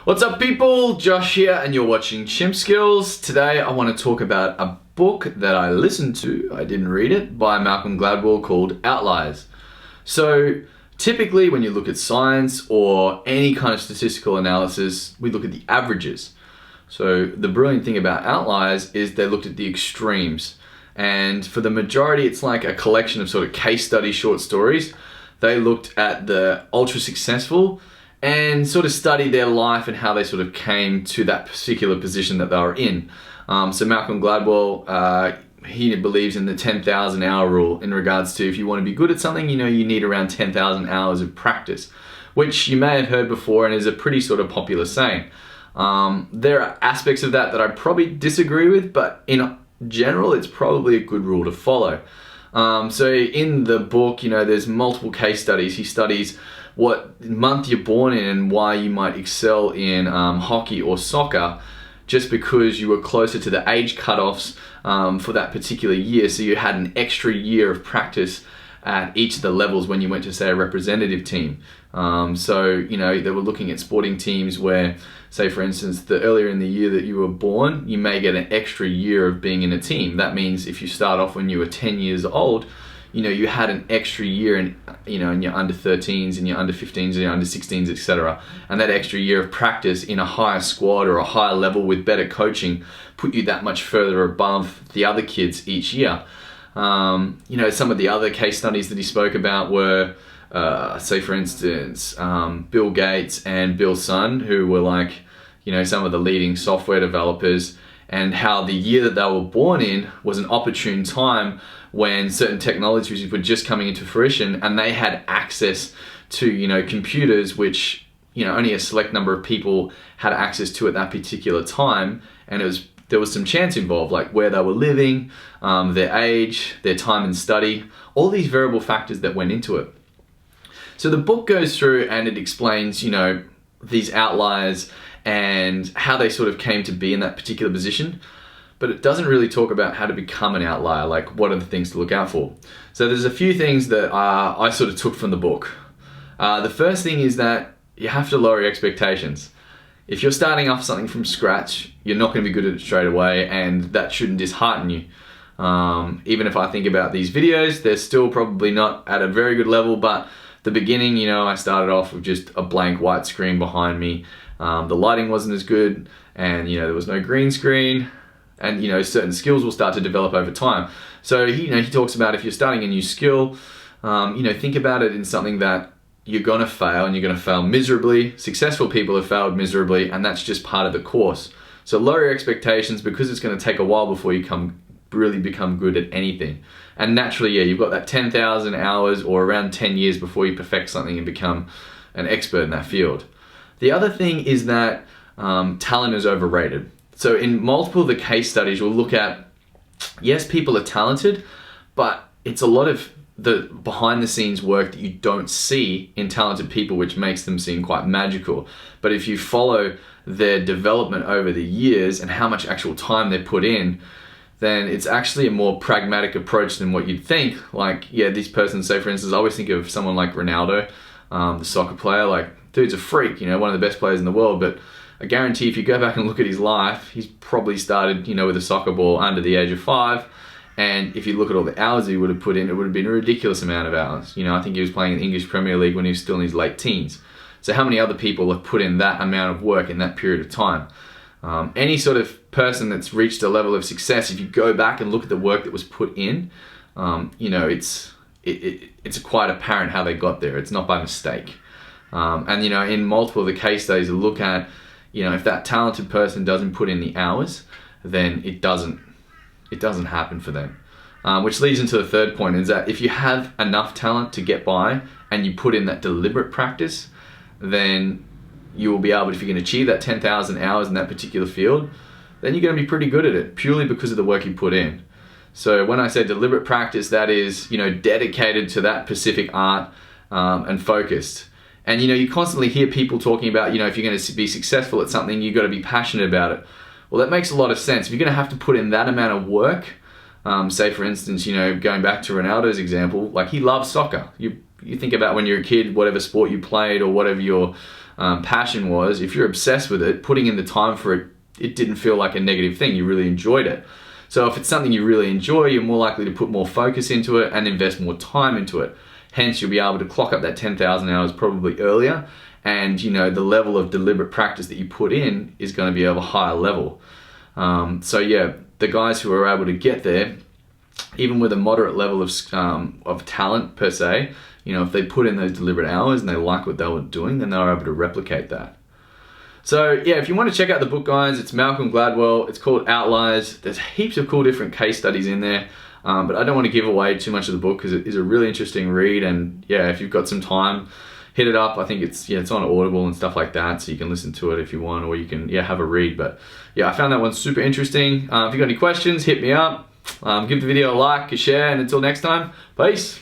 What's up people, Josh here and you're watching Chimp Skills. Today I want to talk about a book that I listened to, I didn't read it, by Malcolm Gladwell called Outliers. So typically when you look at science or any kind of statistical analysis, we look at the averages. So the brilliant thing about Outliers is they looked at the extremes. And for the majority, it's like a collection of sort of case study short stories. They looked at the ultra successful and sort of studied their life and how they sort of came to that particular position that they were in. So Malcolm Gladwell, he believes in the 10,000 hour rule in regards to if you want to be good at something, you need around 10,000 hours of practice, which you may have heard before and is a pretty sort of popular saying. There are aspects of that I probably disagree with, but in general, it's probably a good rule to follow. So in the book, there's multiple case studies. He studies what month you're born in and why you might excel in hockey or soccer just because you were closer to the age cutoffs for that particular year. So you had an extra year of practice at each of the levels when you went to, say, a representative team. So they were looking at sporting teams where, say for instance, the earlier in the year that you were born, you may get an extra year of being in a team. That means if you start off when you were 10 years old, you had an extra year in your under 13s and your under 15s and your under 16s, etc. And that extra year of practice in a higher squad or a higher level with better coaching put you that much further above the other kids each year. Some of the other case studies that he spoke about were, say for instance, Bill Gates and Bill Sun, who were like, some of the leading software developers, and how the year that they were born in was an opportune time when certain technologies were just coming into fruition and they had access to, computers, which, only a select number of people had access to at that particular time. And there was some chance involved, like where they were living, their age, their time and study, all these variable factors that went into it. So the book goes through and it explains, these outliers and how they sort of came to be in that particular position. But it doesn't really talk about how to become an outlier, like what are the things to look out for. So there's a few things that I sort of took from the book. The first thing is that you have to lower your expectations. If you're starting off something from scratch, you're not going to be good at it straight away, and that shouldn't dishearten you. Even if I think about these videos, they're still probably not at a very good level, but the beginning, I started off with just a blank white screen behind me. The lighting wasn't as good, and there was no green screen. And certain skills will start to develop over time. So he talks about if you're starting a new skill, think about it in something that you're gonna fail, and you're gonna fail miserably. Successful people have failed miserably, and that's just part of the course. So lower your expectations, because it's gonna take a while before you really become good at anything. And naturally, you've got that 10,000 hours or around 10 years before you perfect something and become an expert in that field. The other thing is that talent is overrated. So in multiple of the case studies, we'll look at, yes, people are talented, but it's a lot of the behind the scenes work that you don't see in talented people, which makes them seem quite magical. But if you follow their development over the years and how much actual time they put in, then it's actually a more pragmatic approach than what you'd think. Like, this person, say for instance, I always think of someone like Ronaldo, the soccer player. Like, dude's a freak, one of the best players in the world, but I guarantee if you go back and look at his life, he's probably started, with a soccer ball under the age of 5. And if you look at all the hours he would have put in, it would have been a ridiculous amount of hours. I think he was playing in the English Premier League when he was still in his late teens. So how many other people have put in that amount of work in that period of time? Any sort of person that's reached a level of success, if you go back and look at the work that was put in, it's quite apparent how they got there. It's not by mistake. And in multiple of the case studies, you look at, if that talented person doesn't put in the hours, then it doesn't happen for them. Which leads into the third point, is that if you have enough talent to get by and you put in that deliberate practice, then you will be able, if you can achieve that 10,000 hours in that particular field, then you're going to be pretty good at it, purely because of the work you put in. So when I say deliberate practice, that is, dedicated to that specific art and focused. And you constantly hear people talking about, if you're going to be successful at something, you've got to be passionate about it. Well, that makes a lot of sense. If you're going to have to put in that amount of work, say for instance, going back to Ronaldo's example, like he loves soccer. You think about when you're a kid, whatever sport you played or whatever your passion was, if you're obsessed with it, putting in the time for it, it didn't feel like a negative thing. You really enjoyed it. So if it's something you really enjoy, you're more likely to put more focus into it and invest more time into it. Hence, you'll be able to clock up that 10,000 hours probably earlier, and you know the level of deliberate practice that you put in is going to be of a higher level. So yeah, the guys who are able to get there, even with a moderate level of talent per se, you know, if they put in those deliberate hours and they like what they were doing, then they're able to replicate that. So yeah, if you want to check out the book, guys, it's Malcolm Gladwell. It's called Outliers. There's heaps of cool different case studies in there, but I don't want to give away too much of the book because it is a really interesting read. And yeah, if you've got some time, hit it up. I think it's on Audible and stuff like that, so you can listen to it if you want, or you can have a read. But yeah, I found that one super interesting. If you got any questions, hit me up. Give the video a like, a share, and until next time, peace.